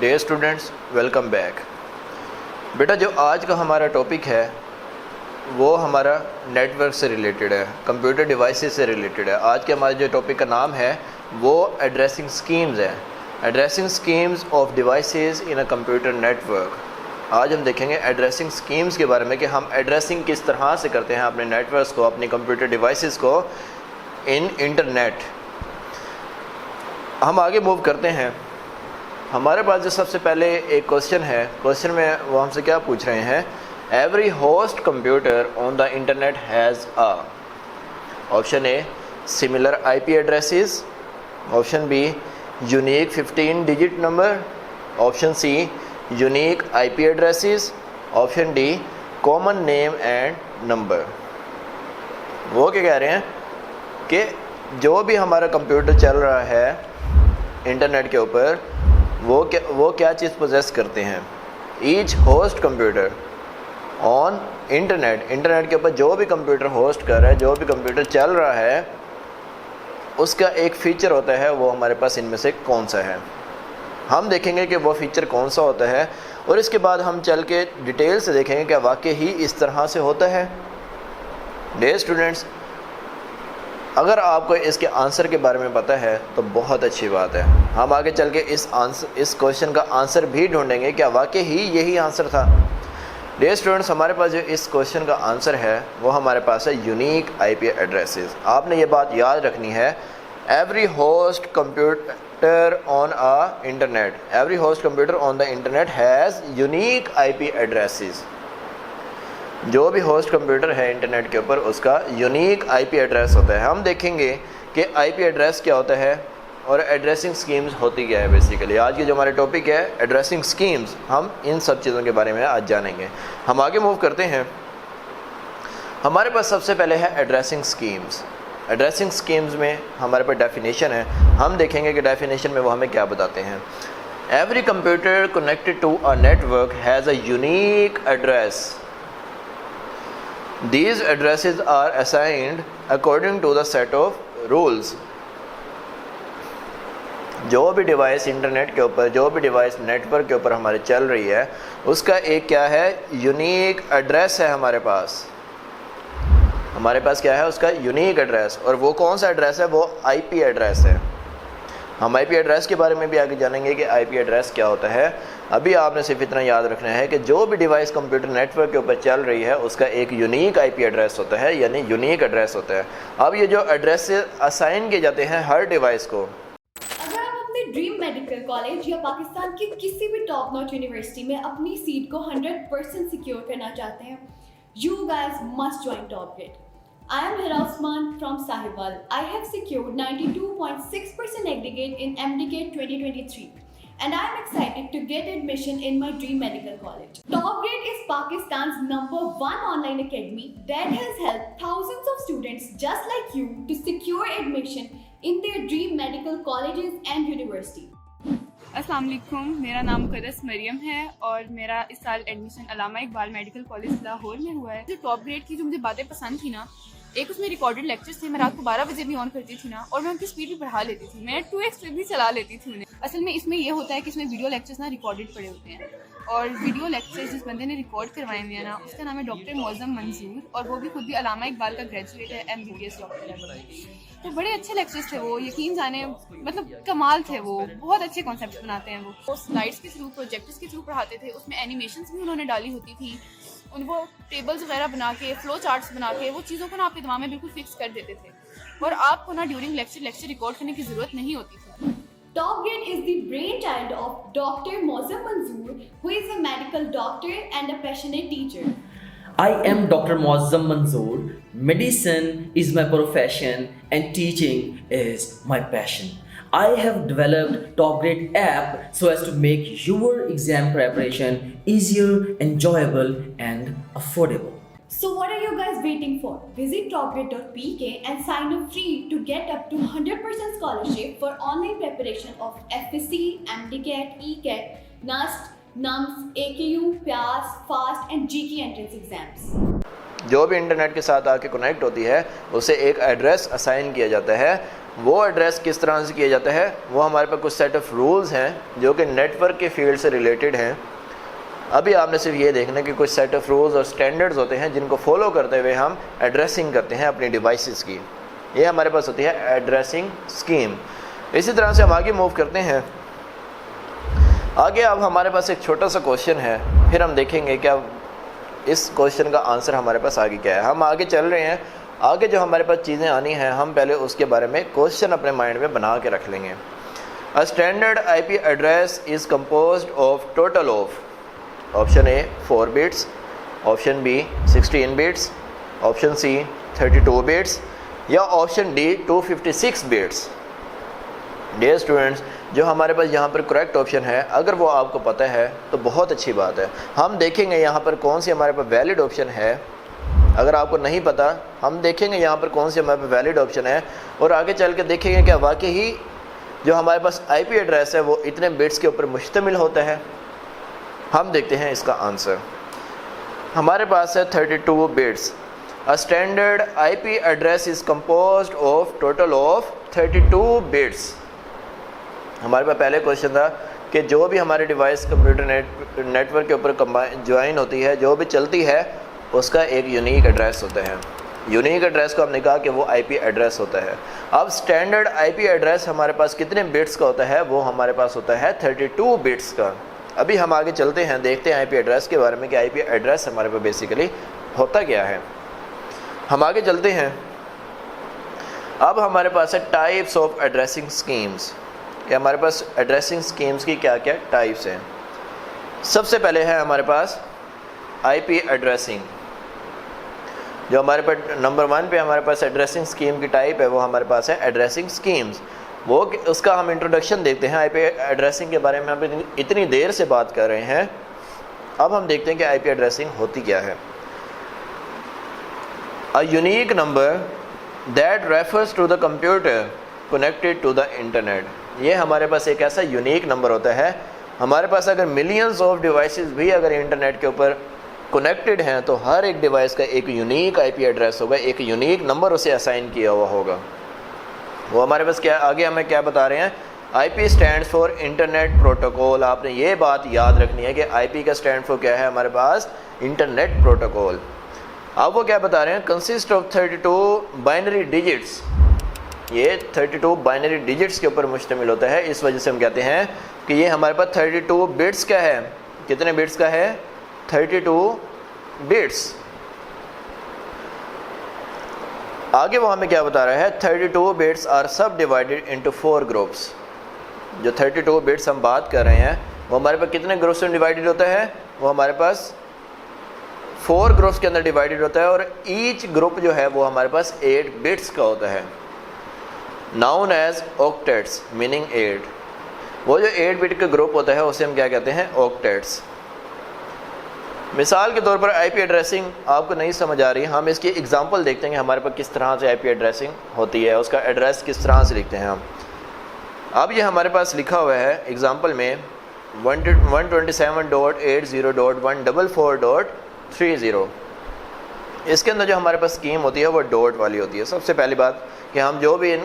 Dear students welcome back. بیٹا جو آج کا ہمارا ٹاپک ہے وہ ہمارا نیٹ ورک سے ریلیٹڈ ہے, کمپیوٹر ڈیوائسز سے ریلیٹڈ ہے. آج کے ہمارے جو ٹاپک کا نام ہے وہ ایڈریسنگ سکیمز ہے, addressing schemes of devices in a computer network. آج ہم دیکھیں گے ایڈریسنگ سکیمز کے بارے میں کہ ہم ایڈریسنگ کس طرح سے کرتے ہیں اپنے نیٹ ورکس کو, اپنی کمپیوٹر ڈیوائسز کو ان انٹرنیٹ. ہم آگے موو کرتے ہیں. ہمارے پاس جو سب سے پہلے ایک کوشچن ہے, کوشچن میں وہ ہم سے کیا پوچھ رہے ہیں, every host computer on the internet has a. Option A similar I P addresses, option B unique 15 digit number, option C unique I P addresses, option D common name and number. وہ کیا کہہ رہے ہیں کہ جو بھی ہمارا computer چل رہا ہے انٹرنیٹ کے اوپر وہ کیا چیز پوزیس کرتے ہیں. Each host computer on internet کے اوپر جو بھی کمپیوٹر ہوسٹ کر رہا ہے, جو بھی کمپیوٹر چل رہا ہے, اس کا ایک فیچر ہوتا ہے, وہ ہمارے پاس ان میں سے کون سا ہے. ہم دیکھیں گے کہ وہ فیچر کون سا ہوتا ہے اور اس کے بعد ہم چل کے ڈیٹیل سے دیکھیں گے کہ واقعی ہی اس طرح سے ہوتا ہے. ڈیئر اسٹوڈنٹس, اگر آپ کو اس کے آنسر کے بارے میں پتہ ہے تو بہت اچھی بات ہے. ہم آگے چل کے اس کوشچن کا آنسر بھی ڈھونڈیں گے, کیا واقعی ہی یہی آنسر تھا. ڈیئر اسٹوڈنٹس, ہمارے پاس جو اس کوشچن کا آنسر ہے وہ ہمارے پاس ہے یونیک آئی پی ایڈریسز. آپ نے یہ بات یاد رکھنی ہے, every host computer on internet, every host computer on the internet has unique I P addresses. جو بھی ہوسٹ کمپیوٹر ہے انٹرنیٹ کے اوپر اس کا یونیک آئی پی ایڈریس ہوتا ہے. ہم دیکھیں گے کہ آئی پی ایڈریس کیا ہوتا ہے اور ایڈریسنگ سکیمز ہوتی کیا ہے. بیسیکلی آج کی جو ہمارا ٹاپک ہے ایڈریسنگ سکیمز, ہم ان سب چیزوں کے بارے میں آج جانیں گے. ہم آگے موو کرتے ہیں. ہمارے پاس سب سے پہلے ہے ایڈریسنگ سکیمز. ایڈریسنگ سکیمز میں ہمارے پاس ڈیفینیشن ہے. ہم دیکھیں گے کہ ڈیفینیشن میں وہ ہمیں کیا بتاتے ہیں. Every computer connected to a network has a unique address. These addresses are assigned according to the set of rules. جو بھی ڈیوائس انٹرنیٹ کے اوپر, جو بھی ڈیوائس نیٹ ورک کے اوپر ہمارے چل رہی ہے, اس کا ایک کیا ہے, یونیک ایڈریس ہے. ہمارے پاس کیا ہے, اس کا یونیک ایڈریس. اور وہ کون سا ایڈریس ہے, وہ آئی پی ایڈریس ہے. ہم آئی پی ایڈریس کے بارے میں بھی آگے جانیں گے کہ آئی پی ایڈریس کیا ہوتا ہے. ابھی آپ نے صرف اتنا یاد رکھنا ہے کہ جو بھی ڈیوائس کمپیوٹر نیٹ ورک کے اوپر چل رہی ہے اس کا ایک یونیک آئی پی ایڈریس ہوتا ہے, یعنی یونیک ایڈریس ہوتا ہے. اب یہ جو ایڈریس اسائن کیے جاتے ہیں ہر ڈیوائس کو. اگر آپ اپنے ڈریم میڈیکل کالج یا پاکستان کی کسی بھی ٹاپ ناچ یونیورسٹی میں اپنی سیٹ کو 100% سیکیور کرنا چاہتے ہیں, you guys must join TopGrade. I am Hira Usman from Sahiwal. I have secured 92.6% aggregate in MDCAT 2023 and I am excited to get admission in my dream medical college. TopGrade is Pakistan's #1 online academy that has helped thousands of students just like you to secure admission in their dream medical colleges and university. السلام علیکم, میرا نام مقدس مریم ہے اور میرا اس سال admission علامہ Iqbal medical college Lahore میں ہوا ہے. جو ٹاپ گریڈ کی جو مجھے باتیں پسند تھی نا, ایک اس میں ریکارڈڈ لیکچرز تھے, میں رات کو 12 بجے بھی آن کرتی تھی نا, اور میں ان کی اسپیڈ بھی بڑھا لیتی تھی, میں 2x بھی چلا لیتی تھی انہیں. اصل میں اس میں یہ ہوتا ہے کہ اس میں ویڈیو لیکچرز نا ریکارڈڈ پڑے ہوتے ہیں, اور ویڈیو لیکچرز جس بندے نے ریکارڈ کروائے ہوئے ہیں نا اس کا نام ہے ڈاکٹر معظم منظور, اور وہ بھی خود بھی علامہ اقبال کا گریجویٹ ہے, MBBS ڈاکٹر ہے. تو بڑے اچھے لیکچرز تھے وہ, یقین جانے مطلب کمال تھے وہ, بہت اچھے کانسیپٹس بناتے ہیں وہ سلائڈس کے تھرو, پروجیکٹس کے تھرو پڑھاتے تھے. اس میں اینیمیشنس بھی انہوں نے ڈالی ہوتی تھی, ان کو ٹیبلز وغیرہ بنا کے, فلو چارٹس بنا کے, وہ چیزوں کو نا آپ کے دماغ میں بالکل فکس کر دیتے تھے, اور آپ کو نا ڈیورنگ لیکچر ریکارڈ کرنے کی ضرورت نہیں ہوتی تھی. TopGrade is the brainchild of Dr. Mozam Manzoor, who is a medical doctor and a passionate teacher. I am Dr. Muazzam Manzoor. Medicine is my profession and teaching is my passion. I have developed TopGrade app so as to make your exam preparation easier, enjoyable and affordable. So what are you guys waiting for? Visit topgrade.pk and sign up free to get up to 100% scholarship for online preparation of FSC, MDCAT, ECAT, NUST, NUMS, AKU, PAS, FAST and GK entrance exams. جو بھی internet کے ساتھ آ کے connect ہوتی ہے اسے ایک address assign کیا جاتا ہے, وہ ایڈریس کس طرح سے کیا جاتا ہے، وہ ہمارے پاس کچھ سیٹ آف رولز ہیں جو کہ نیٹ ورک کے فیلڈ سے ریلیٹڈ ہیں. ابھی آپ نے صرف یہ دیکھنا کہ کچھ سیٹ آف رولز اور سٹینڈرڈز ہوتے ہیں جن کو فالو کرتے ہوئے ہم ایڈریسنگ کرتے ہیں اپنی ڈیوائسز کی. یہ ہمارے پاس ہوتی ہے ایڈریسنگ اسکیم. اسی طرح سے ہم آگے موو کرتے ہیں. آگے اب ہمارے پاس ایک چھوٹا سا کوشچن ہے، پھر ہم دیکھیں گے کہ اب اس کوشچن کا آنسر ہمارے پاس آگے کیا ہے. ہم آگے چل رہے ہیں، آگے جو ہمارے پاس چیزیں آنی ہیں ہم پہلے اس کے بارے میں کوشچن اپنے مائنڈ میں بنا کے رکھ لیں گے. A standard IP address is composed of total of option A 4 bits, option B 16 bits, option C 32 bits یا option D 256 bits. Dear students, جو ہمارے پاس یہاں پر کریکٹ آپشن ہے اگر وہ آپ کو پتہ ہے تو بہت اچھی بات ہے. ہم دیکھیں گے یہاں پر کون سی ہمارے پاس ویلڈ آپشن ہے. اگر آپ کو نہیں پتہ ہم دیکھیں گے یہاں پر کون سی ہمارے پاس ویلڈ آپشن ہے اور آگے چل کے دیکھیں گے کہ واقعی جو ہمارے پاس آئی پی ایڈریس ہے وہ اتنے بٹس کے اوپر مشتمل ہوتا ہے. ہم دیکھتے ہیں اس کا آنسر. ہمارے پاس ہے 32 bits. A standard IP address is composed of total of 32 bits. ہمارے پاس پہلے کوشچن تھا کہ جو بھی ہمارے ڈیوائس کمپیوٹر نیٹ ورک کے اوپر جوائن ہوتی ہے، جو بھی چلتی ہے، اس کا ایک یونیک ایڈریس ہوتا ہے. یونیک ایڈریس کو ہم نے کہا کہ وہ آئی پی ایڈریس ہوتا ہے. اب اسٹینڈرڈ آئی پی ایڈریس ہمارے پاس کتنے بٹس کا ہوتا ہے؟ وہ ہمارے پاس ہوتا ہے 32 بٹس کا. ابھی ہم آگے چلتے ہیں، دیکھتے ہیں آئی پی ایڈریس کے بارے میں کہ آئی پی ایڈریس ہمارے پاس بیسیکلی ہوتا کیا ہے. ہم آگے چلتے ہیں. اب ہمارے پاس ہے ٹائپس آف ایڈریسنگ اسکیمس، کہ ہمارے پاس ایڈریسنگ اسکیمس کی کیا کیا ٹائپس ہیں. سب سے پہلے ہے ہمارے پاس آئی پی ایڈریسنگ. جو ہمارے پاس نمبر 1 پہ ہمارے پاس ایڈریسنگ اسکیم کی ٹائپ ہے وہ ہمارے پاس ہے ایڈریسنگ اسکیمس. وہ اس کا ہم انٹروڈکشن دیکھتے ہیں. آئی پی ایڈریسنگ کے بارے میں ہم اتنی دیر سے بات کر رہے ہیں، اب ہم دیکھتے ہیں کہ آئی پی ایڈریسنگ ہوتی کیا ہے. A unique number that refers to the computer connected to the internet. یہ ہمارے پاس ایک ایسا یونیک نمبر ہوتا ہے. ہمارے پاس اگر ملینز آف ڈیوائسز بھی اگر انٹرنیٹ کے اوپر کنیکٹڈ ہیں تو ہر ایک ڈیوائس کا ایک یونیک آئی پی ایڈریس ہوگا، ایک یونیک نمبر اسے اسائن کیا ہوا ہوگا. وہ ہمارے پاس کیا آگے ہمیں کیا بتا رہے ہیں؟ I P stands for internet protocol. آپ نے یہ بات یاد رکھنی ہے کہ آئی پی کا اسٹینڈ فار کیا ہے ہمارے پاس؟ Internet protocol. اب وہ کیا بتا رہے ہیں؟ Consist of 32 binary digits. یہ 32 بائنری ڈیجٹس کے اوپر مشتمل ہوتا ہے. اس وجہ سے ہم کہتے ہیں کہ یہ ہمارے پاس 32 بٹس کا ہے. کتنے بٹس کا ہے؟ 32 بٹس. آگے وہ ہمیں کیا بتا رہا ہے؟ 32 bits are subdivided into 4 groups. جو 32 بٹس ہم بات کر رہے ہیں وہ ہمارے پاس کتنے گروپس میں ڈیوائڈیڈ ہوتا ہے؟ وہ ہمارے پاس 4 گروپس کے اندر ڈیوائڈیڈ ہوتا ہے اور ایچ گروپ جو ہے وہ ہمارے پاس 8 بٹس کا ہوتا ہے. Known as octets meaning 8. وہ جو 8 بٹ کا گروپ ہوتا ہے اسے ہم کیا کہتے ہیں؟ اوکٹیٹس. مثال کے طور پر آئی پی ایڈریسنگ آپ کو نہیں سمجھ آ رہی، ہم اس کی ایگزامپل دیکھتے ہیں کہ ہمارے پاس کس طرح سے آئی پی ایڈریسنگ ہوتی ہے، اس کا ایڈریس کس طرح سے لکھتے ہیں ہم. اب یہ ہمارے پاس لکھا ہوا ہے ایگزامپل میں 127.8.0.144.30. اس کے اندر جو ہمارے پاس اسکیم ہوتی ہے وہ ڈاٹ والی ہوتی ہے. سب سے پہلی بات کہ ہم جو بھی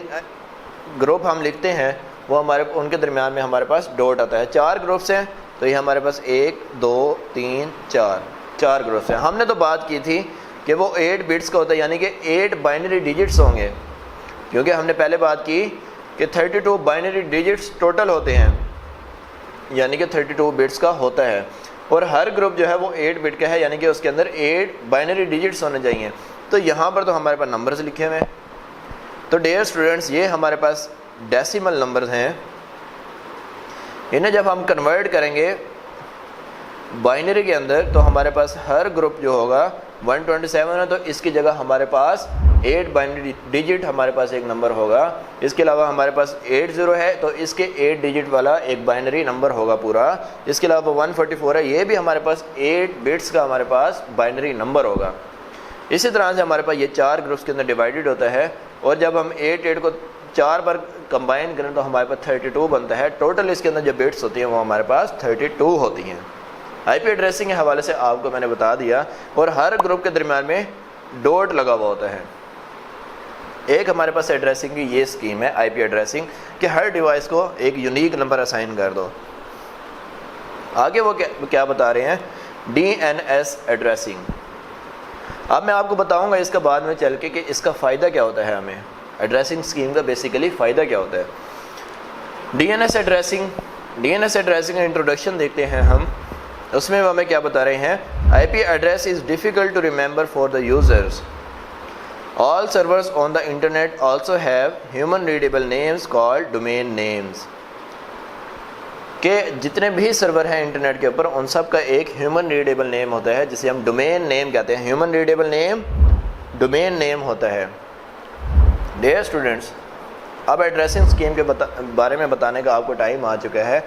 گروپ ہم لکھتے ہیں وہ ہمارے ان کے درمیان میں ہمارے پاس ڈاٹ آتا ہے. 4 گروپس ہیں تو یہ ہمارے پاس 1 2 3 4 گروپس ہیں. ہم نے تو بات کی تھی کہ وہ 8 بٹس کا ہوتا ہے، یعنی کہ 8 بائنری ڈیجٹس ہوں گے، کیونکہ ہم نے پہلے بات کی کہ 32 بائنری ڈیجٹس ٹوٹل ہوتے ہیں، یعنی کہ 32 بٹس کا ہوتا ہے. اور ہر گروپ جو ہے وہ 8 بٹ کا ہے، یعنی کہ اس کے اندر 8 بائنری ڈیجٹس ہونے چاہیے. تو یہاں پر تو ہمارے پاس نمبرز لکھے ہوئے ہیں. تو ڈیئر اسٹوڈنٹس یہ ہمارے پاس ڈیسیمل نمبرز ہیں. انہیں جب ہم کنورٹ کریں گے بائنری کے اندر تو ہمارے پاس ہر گروپ جو ہوگا 127 ہے تو اس کی جگہ ہمارے پاس 8 بائنری ڈیجٹ ہمارے پاس ایک نمبر ہوگا. اس کے علاوہ ہمارے پاس 80 ہے تو اس کے 8 ڈیجٹ والا ایک بائنری نمبر ہوگا پورا. اس کے علاوہ 144 ہے، یہ بھی ہمارے پاس 8 بٹس کا ہمارے پاس بائنری نمبر ہوگا. اسی طرح سے ہمارے پاس یہ 4 گروپس کے اندر ڈیوائڈڈ ہوتا ہے اور جب ہم 8 کو 4 بار کمبائن کریں تو ہمارے پاس 32 بنتا ہے. ٹوٹل اس کے اندر جو بٹس ہوتی ہیں وہ ہمارے پاس 32 ہوتی ہیں. آئی پی ایڈریسنگ کے حوالے سے آپ کو میں نے بتا دیا. اور ہر گروپ کے درمیان میں ڈاٹ لگا ہوا ہوتا ہے. ایک ہمارے پاس ایڈریسنگ کی یہ اسکیم ہے آئی پی ایڈریسنگ کہ ہر ڈیوائس کو ایک یونیک نمبر اسائن کر دو. آگے وہ کیا بتا رہے ہیں, ڈی این ایس ایڈریسنگ. اب میں آپ کو بتاؤں گا اس کا بعد میں چل کے کہ اس کا فائدہ کیا ہوتا ہے, ہمیں ایڈریسنگ اسکیم کا بیسیکلی فائدہ کیا ہوتا ہے. ڈی این ایس ایڈریسنگ کا انٹروڈکشن دیکھتے ہیں ہم. اس میں وہ ہمیں کیا بتا رہے ہیں, I P address is difficult to remember for the users. All servers on the internet also have human readable names called domain names. کہ جتنے بھی سرور ہیں انٹرنیٹ کے اوپر ان سب کا ایک ہیومن ریڈیبل نیم ہوتا ہے جسے ہم ڈومین نیم کہتے ہیں. ہیومن ریڈیبل نیم ڈومین نیم ہوتا ہے. ڈیئر اسٹوڈنٹس, اب ایڈریسنگ اسکیم کے بارے میں بتانے کا آپ کو ٹائم آ چکا ہے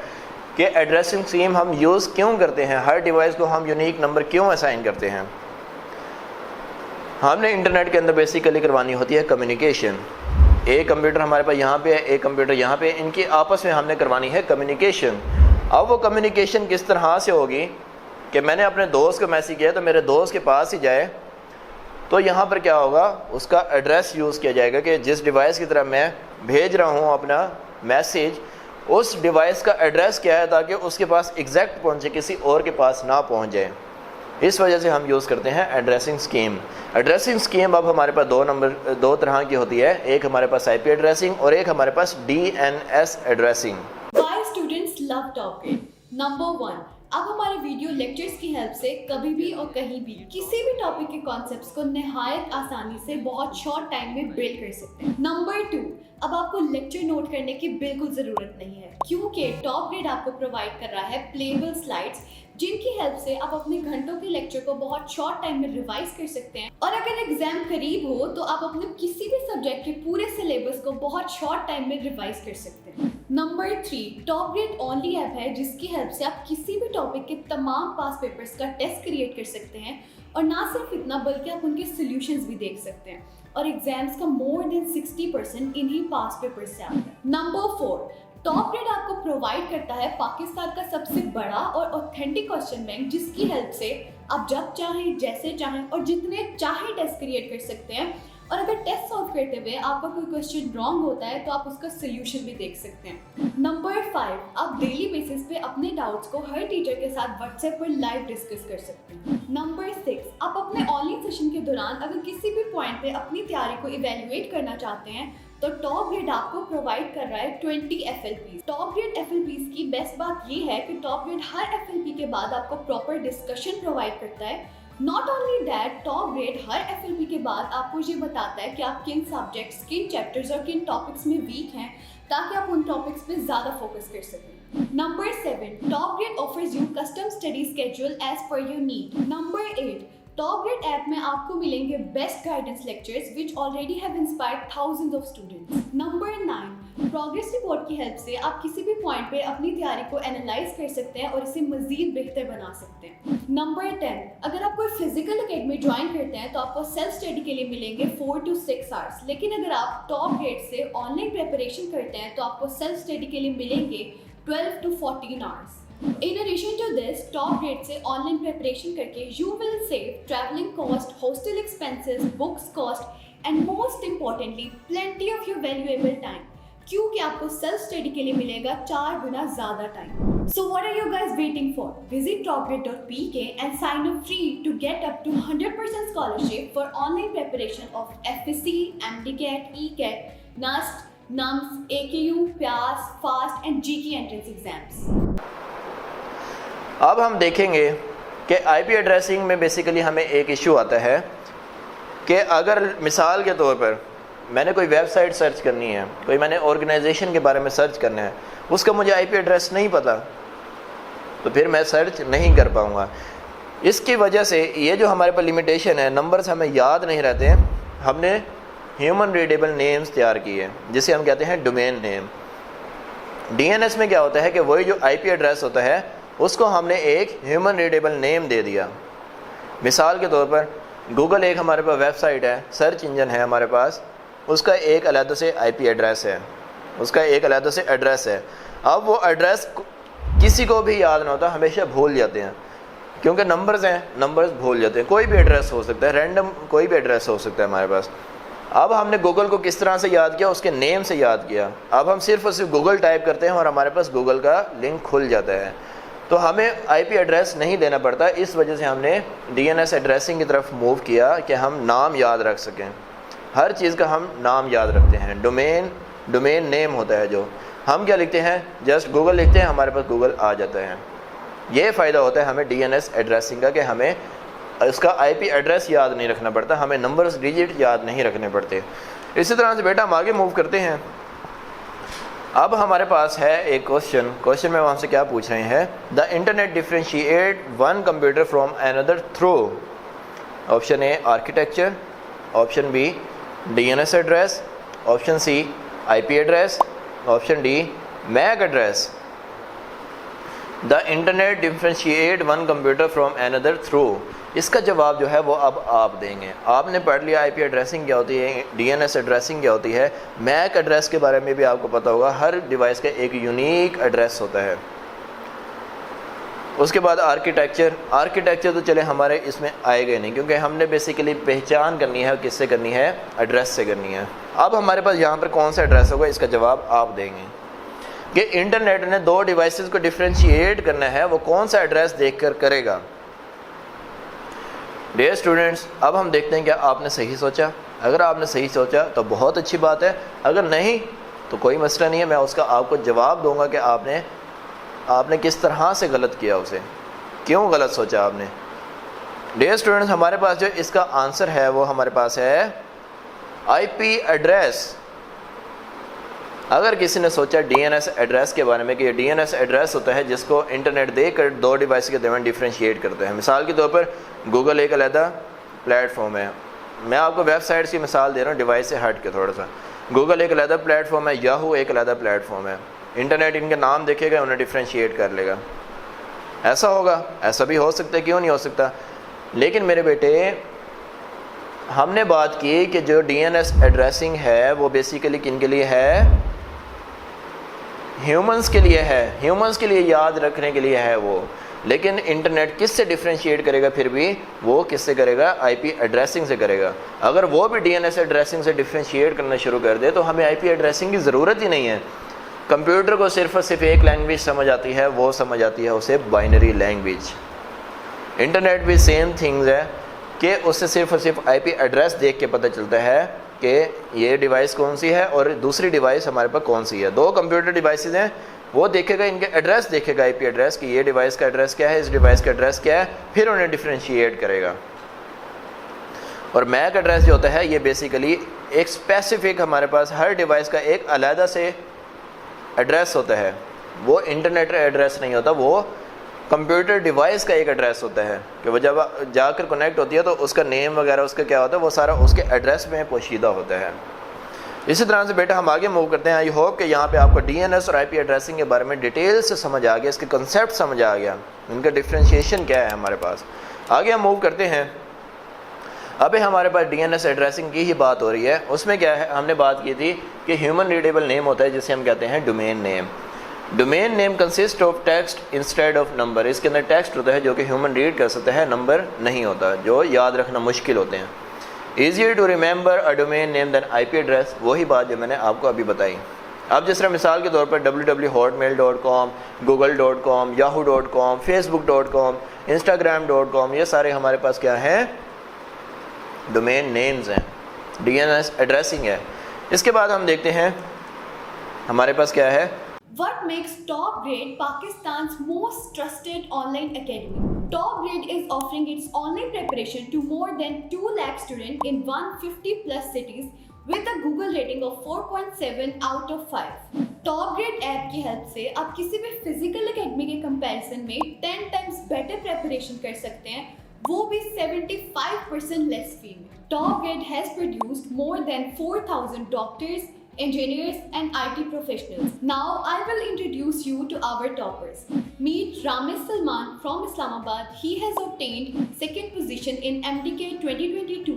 کہ ایڈریسنگ اسکیم ہم یوز کیوں کرتے ہیں, ہر ڈیوائس کو ہم یونیک نمبر کیوں اسائن کرتے ہیں. ہم نے انٹرنیٹ کے اندر بیسیکلی کروانی ہوتی ہے کمیونیکیشن. ایک کمپیوٹر ہمارے پاس یہاں پہ ہے, ایک کمپیوٹر یہاں پہ, ان کی آپس میں ہم نے کروانی ہے کمیونیکیشن. اب وہ کمیونیکیشن کس طرح سے ہوگی کہ میں نے اپنے دوست کو میسیج کیا تو میرے دوست کے پاس ہی جائے, تو یہاں پر کیا ہوگا, اس کا ایڈریس یوز کیا جائے گا کہ جس ڈیوائس کی طرف میں بھیج رہا ہوں اپنا میسیج, اس ڈیوائس کا ایڈریس کیا ہے تاکہ اس کے پاس ایگزیکٹ پہنچے, کسی اور کے پاس نہ پہنچ جائے. اس وجہ سے ہم یوز کرتے ہیں ایڈریسنگ اسکیم. ایڈریسنگ اسکیم اب ہمارے پاس دو طرح کی ہوتی ہے, ایک ہمارے پاس آئی پی ایڈریسنگ اور ایک ہمارے پاس D N S addressing. Why students love Top Grade? Number 1, اب ہمارے ویڈیو لیکچرز کی ہیلپ سے کبھی بھی اور کہیں بھی کسی بھی ٹاپک کے کانسیپٹس کو نہایت آسانی سے بہت شارٹ ٹائم میں بلڈ کر سکتے ہیں. نمبر 2, اب آپ کو لیکچر نوٹ کرنے کی بالکل ضرورت نہیں ہے کیونکہ ٹاپ گریڈ آپ کو پرووائڈ کر رہا ہے پلیبل سلائڈس جن کی ہیلپ سے آپ اپنے گھنٹوں کے لیکچر کو بہت شارٹ ٹائم میں ریوائز کر سکتے ہیں. اور اگر ایگزام قریب ہو تو آپ اپنے کسی بھی سبجیکٹ کے پورے سلیبس کو بہت شارٹ ٹائم میں ریوائز کر سکتے ہیں. Number 3, top grade only app ہے جس کی ہیلپ سے آپ کسی بھی ٹاپک کے تمام پاس پیپرز کا ٹیسٹ کریٹ کر سکتے ہیں, اور نہ صرف اتنا بلکہ آپ ان کے سلیوشنز بھی دیکھ سکتے ہیں, اور ایگزامس کا مور دین 60% انہی پاس پیپر سے آتا ہے. نمبر 4, ٹاپ گریڈ آپ کو پرووائڈ کرتا ہے پاکستان کا سب سے بڑا اور اوتھینٹک کوسچن بینک جس کی ہیلپ سے آپ جب چاہیں, جیسے چاہیں اور جتنے چاہیں ٹیسٹ کریٹ کر سکتے ہیں. اور اگر ٹیسٹ سالو کرتے ہوئے آپ کا کوئی کوسچن رانگ ہوتا ہے تو آپ اس کا سلیوشن بھی دیکھ سکتے ہیں. نمبر 5, آپ ڈیلی بیسس پہ اپنے ڈاؤٹس کو ہر ٹیچر کے ساتھ واٹس ایپ پر لائیو ڈسکس کر سکتے ہیں. نمبر 6, آپ اپنے آن لائن سیشن کے دوران اگر کسی بھی پوائنٹ پہ اپنی تیاری کو ایویلویٹ کرنا چاہتے ہیں تو ٹاپ گریڈ آپ کو پرووائڈ کر رہا ہے 20 FLPs. ٹاپ گریڈ FLPs کی بیسٹ بات یہ ہے کہ ٹاپ گریڈ ہر FLP کے بعد آپ کو پراپر ڈسکشن پرووائڈ کرتا ہے. Not only that, top grade ہر FLP کے بعد آپ کو یہ بتاتا ہے کہ آپ کن سبجیکٹس, کن چیپٹرز اور کن ٹاپکس میں ویک ہیں تاکہ آپ ان ٹاپکس پہ زیادہ فوکس کر سکیں. Number 7, top grade offers you custom study schedule as per your need. Number 8, top grade app میں آپ کو ملیں گے best guidance lectures which already have inspired thousands of students. Number 9, progress report کی ہیلپ سے آپ کسی بھی پوائنٹ پہ اپنی تیاری کو اینالائز کر سکتے ہیں اور اسے مزید بہتر بنا سکتے ہیں. نمبر 10, اگر آپ کوئی فزیکل اکیڈمی جوائن کرتے ہیں تو آپ کو سیلف اسٹڈی کے لیے ملیں گے 4 to 6 hours, لیکن اگر آپ ٹاپ گریڈ سے آن لائن پریپریشن کرتے ہیں تو آپ کو سیلف اسٹڈی کے لیے ملیں گے 12 to 14 hours. In addition to this, top grade سے آن لائن پریپریشن کر کے you will save traveling cost, hostel expenses, books cost and most importantly plenty of your valuable time کیونکہ آپ کو سیلف اسٹڈی کے لیے ملے گا 4 گنا زیادہ time. So what are you guys waiting for? Visit topgrade.pk and sign up free to get up to 100% scholarship for online preparation of FSC, MDCAT, ECAT, NUST, NUMS, AKU, PIAS, FAST and GK entrance exams. اب ہم دیکھیں گے کہ آئی P addressing میں basically ہمیں ایک issue آتا ہے کہ اگر مثال کے طور پر میں نے کوئی ویب سائٹ سرچ کرنی ہے, کوئی میں نے آرگنائزیشن کے بارے میں سرچ کرنا ہے, اس کا مجھے آئی پی ایڈریس نہیں پتہ تو پھر میں سرچ نہیں کر پاؤں گا. اس کی وجہ سے یہ جو ہمارے پاس لمیٹیشن ہے, نمبرز ہمیں یاد نہیں رہتے ہیں, ہم نے ہیومن ریڈیبل نیمز تیار کی ہے جسے ہم کہتے ہیں domain name. D N S میں کیا ہوتا ہے کہ وہی جو آئی پی ایڈریس ہوتا ہے اس کو ہم نے ایک ہیومن ریڈیبل نیم دے دیا. مثال کے طور پر گوگل ایک ہمارے پاس ویب سائٹ ہے, سرچ انجن ہے ہمارے پاس, اس کا ایک علیحدہ سے آئی پی ایڈریس ہے, اس کا ایک علیحدہ سے ایڈریس ہے. اب وہ ایڈریس کسی کو بھی یاد نہ ہوتا, ہمیشہ بھول جاتے ہیں کیونکہ نمبرز ہیں, نمبرز بھول جاتے ہیں. کوئی بھی ایڈریس ہو سکتا ہے, رینڈم کوئی بھی ایڈریس ہو سکتا ہے ہمارے پاس. اب ہم نے گوگل کو کس طرح سے یاد کیا؟ اس کے نیم سے یاد کیا. اب ہم صرف اور صرف گوگل ٹائپ کرتے ہیں اور ہمارے پاس گوگل کا لنک کھل جاتا ہے. تو ہمیں آئی پی ایڈریس نہیں دینا پڑتا. اس وجہ سے ہم نے ڈی این ایس ایڈریسنگ کی طرف موو کیا کہ ہم نام یاد رکھ سکیں. ہر چیز کا ہم نام یاد رکھتے ہیں. ڈومین نیم ہوتا ہے جو ہم کیا لکھتے ہیں، جسٹ گوگل لکھتے ہیں، ہمارے پاس گوگل آ جاتا ہے. یہ فائدہ ہوتا ہے ہمیں ڈی این ایس ایڈریسنگ کا کہ ہمیں اس کا آئی پی ایڈریس یاد نہیں رکھنا پڑتا، ہمیں نمبرز ڈیجٹ یاد نہیں رکھنے پڑتے. اسی طرح سے بیٹا ہم آگے موو کرتے ہیں. اب ہمارے پاس ہے ایک کوشچن میں وہاں سے کیا پوچھ رہے ہیں؟ The internet differentiate one computer from another through option A architecture, option B D N S address, option C I P address, option D MAC address. The internet differentiate one computer from another through, اس کا جواب جو ہے وہ اب آپ دیں گے. آپ نے پڑھ لیا آئی پی ایڈریسنگ کیا ہوتی ہے، ڈی این ایس ایڈریسنگ کیا ہوتی ہے، میک ایڈریس کے بارے میں بھی آپ کو پتہ ہوگا. ہر ڈیوائس کا ایک یونیک ایڈریس ہوتا ہے. اس کے بعد آرکیٹیکچر تو چلے ہمارے اس میں آئے گئے نہیں، کیونکہ ہم نے بیسیکلی پہچان کرنی ہے کس سے کرنی ہے، ایڈریس سے کرنی ہے. اب ہمارے پاس یہاں پر کون سا ایڈریس ہوگا، اس کا جواب آپ دیں گے کہ انٹرنیٹ نے دو ڈیوائسز کو ڈفرینشیٹ کرنا ہے، وہ کون سا ایڈریس دیکھ کر کرے گا. ڈیئر اسٹوڈنٹس، اب ہم دیکھتے ہیں کہ آپ نے صحیح سوچا. اگر آپ نے صحیح سوچا تو بہت اچھی بات ہے، اگر نہیں تو کوئی مسئلہ نہیں ہے، میں اس کا آپ کو جواب دوں گا کہ آپ نے کس طرح سے غلط کیا، اسے کیوں غلط سوچا آپ نے. ڈیئر اسٹوڈنٹس، ہمارے پاس جو اس کا آنسر ہے وہ ہمارے پاس ہے آئی پی ایڈریس. اگر کسی نے سوچا ڈی این ایس ایڈریس کے بارے میں کہ یہ ڈی این ایس ایڈریس ہوتا ہے جس کو انٹرنیٹ دے کر دو ڈیوائس کے درمیان ڈفرینشیٹ کرتے ہیں. مثال کے طور پر گوگل ایک علیحدہ پلیٹ فارم ہے. میں آپ کو ویب سائٹس کی مثال دے رہا ہوں ڈیوائس سے ہٹ کے تھوڑا سا. گوگل ایک علیحدہ پلیٹ فارم ہے، یاہو ایک علیحدہ پلیٹ فارم ہے. انٹرنیٹ ان کے نام دیکھے گا، انہیں ڈفرینشیٹ کر لے گا. ایسا ہوگا؟ ایسا بھی ہو سکتا ہے، کیوں نہیں ہو سکتا. لیکن میرے بیٹے، ہم نے بات کی کہ جو ڈی این ایس ایڈریسنگ ہے وہ بیسیکلی کن کے لیے ہے؟ ہیومنس کے لیے ہے، ہیومنس کے لیے یاد رکھنے کے لیے ہے وہ. لیکن انٹرنیٹ کس سے ڈفرینشیٹ کرے گا؟ پھر بھی وہ کس سے کرے گا؟ آئی پی ایڈریسنگ سے کرے گا. اگر وہ بھی ڈی این ایس ایڈریسنگ سے ڈفرینشیٹ کرنا شروع کر دے تو ہمیں آئی پی ایڈریسنگ کی ضرورت ہی نہیں ہے. کمپیوٹر کو صرف اور صرف ایک لینگویج سمجھ آتی ہے، وہ سمجھ آتی ہے اسے بائنری لینگویج. انٹرنیٹ بھی سیم تھنگز ہے کہ اس سے صرف اور صرف آئی پی ایڈریس دیکھ کے پتہ چلتا ہے کہ یہ ڈیوائس کون سی ہے اور دوسری ڈیوائس ہمارے پاس کون سی ہے. دو کمپیوٹر ڈیوائسز ہیں، وہ دیکھے گا ان کے ایڈریس دیکھے گا، آئی پی ایڈریس کہ یہ ڈیوائس کا ایڈریس کیا ہے، اس ڈیوائس کا ایڈریس کیا ہے، پھر انہیں ڈفرینشیٹ کرے گا. اور میک ایڈریس جو ہوتا ہے یہ بیسیکلی ایک اسپیسیفک، ہمارے پاس ہر ڈیوائس کا ایک علیحدہ سے ایڈریس ہوتا ہے. وہ انٹرنیٹ ایڈریس نہیں ہوتا، وہ کمپیوٹر ڈیوائس کا ایک ایڈریس ہوتا ہے کہ وہ جب جا کر کنیکٹ ہوتی ہے تو اس کا نیم وغیرہ اس کا کیا ہوتا ہے، وہ سارا اس کے ایڈریس میں پوشیدہ ہوتا ہے. اسی طرح سے بیٹا ہم آگے موو کرتے ہیں. آئی ہوپ کہ یہاں پہ آپ کو ڈی این ایس اور آئی پی ایڈریسنگ کے بارے میں ڈیٹیل سے سمجھ آ گیا، اس کے کنسیپٹ سمجھ آ گیا، ان کا ڈفرینشیشن کیا ہے ہمارے پاس. آگے ہم موو کرتے ہیں. ابھی ہمارے پاس ڈی این ایس ایڈریسنگ کی ہی بات ہو رہی ہے. اس میں کیا ہے، ہم نے بات کی تھی کہ ہیومن ریڈیبل نیم ہوتا ہے جسے ہم کہتے ہیں domain name. Domain name consist of text instead of number. اس کے اندر ٹیکسٹ ہوتا ہے جو کہ ہیومن ریڈ کر سکتا ہے، نمبر نہیں ہوتا، جو یاد رکھنا مشکل ہوتے ہیں. Easier to remember a domain name than IP پی ایڈریس، وہی بات جو میں نے آپ کو ابھی بتائی. اب جس طرح مثال کے طور پر www.hotmail.com، google.com، yahoo.com، facebook.com، instagram.com، یہ سارے ہمارے پاس کیا ہیں؟ ڈومین نیمز ہیں، ڈی این ایس ایڈریسنگ ہے. اس کے بعد ہم دیکھتے ہیں ہمارے پاس کیا ہے. What makes Top Grade Pakistan's most trusted online academy? Top Grade is offering its online preparation to more than 2 lakh students in 150 plus cities with a Google rating of 4.7 out of 5. Top Grade app کی help سے آپ کسی بھی physical academy کے comparison میں 10 times better preparation کر سکتے ہیں، وہ بھی 75% less fee میں. Top Grade has produced more than 4,000 doctors, engineers and IT professionals. Now I will introduce you to our toppers. Meet Ramesh Salman from Islamabad. He has obtained second position in MDK 2022,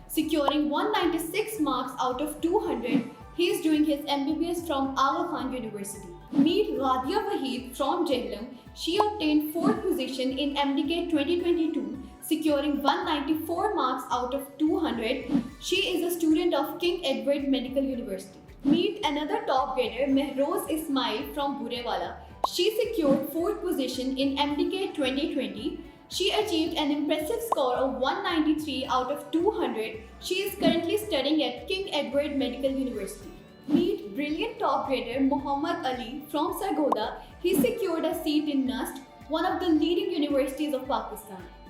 securing 196 marks out of 200. He is doing his MBBS from Aga Khan University. Meet Radia Waheed from Jhelum. She obtained fourth position in MDK 2022, securing 194 marks out of 200. She is a student of King Edward Medical University. Meet another top grader, Mehroz Ismail from Burewala. She secured 4th position in MDK 2020. She achieved an impressive score of 193 out of 200. She is currently studying at King Edward Medical University. Meet brilliant top grader Muhammad Ali from Sargodha. He secured a seat in NUST, one of the leading universities of Pakistan.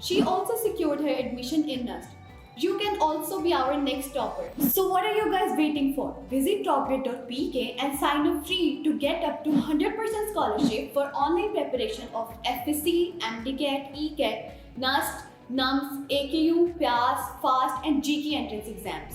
She also secured her admission in NUST. You can also be our next topper. So what are you guys waiting for? Visit topgrade.pk and sign up free to get up to 100% scholarship for online preparation of FSC, MDCAT, ECAT, NUST, NUMS, AKU, PAS, FAST and GK entrance exams.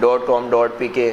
.com, .pk.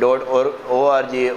.org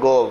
gov.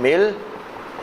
.mil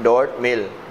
.mil.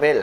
.mil.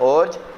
.org.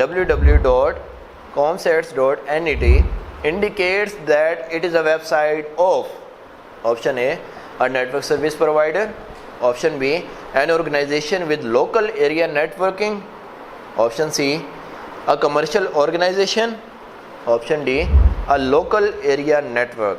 www.comsets.net indicates that it is a website of option A, a network service provider, option B, an organization with local area networking, option C, a commercial organization, option D, a local area network.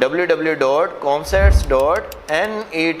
www.comsets.net.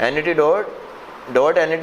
net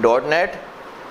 .net,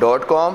.com,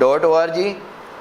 .org,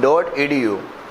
.edu।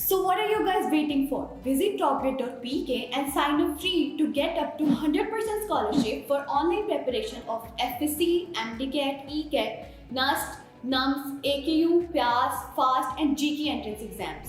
So what are you guys waiting for? Visit topgrade.pk and sign up free to get up to 100% scholarship for online preparation of FSC, MDCAT, ECAT, NUST, NUMS, AKU, PAS, FAST and GK entrance exams.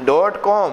.com।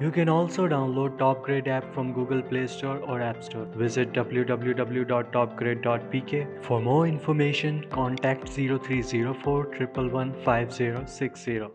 You can also download TopGrade app from Google Play Store or App Store. Visit www.topgrade.pk. For more information, contact 0304 111 5060.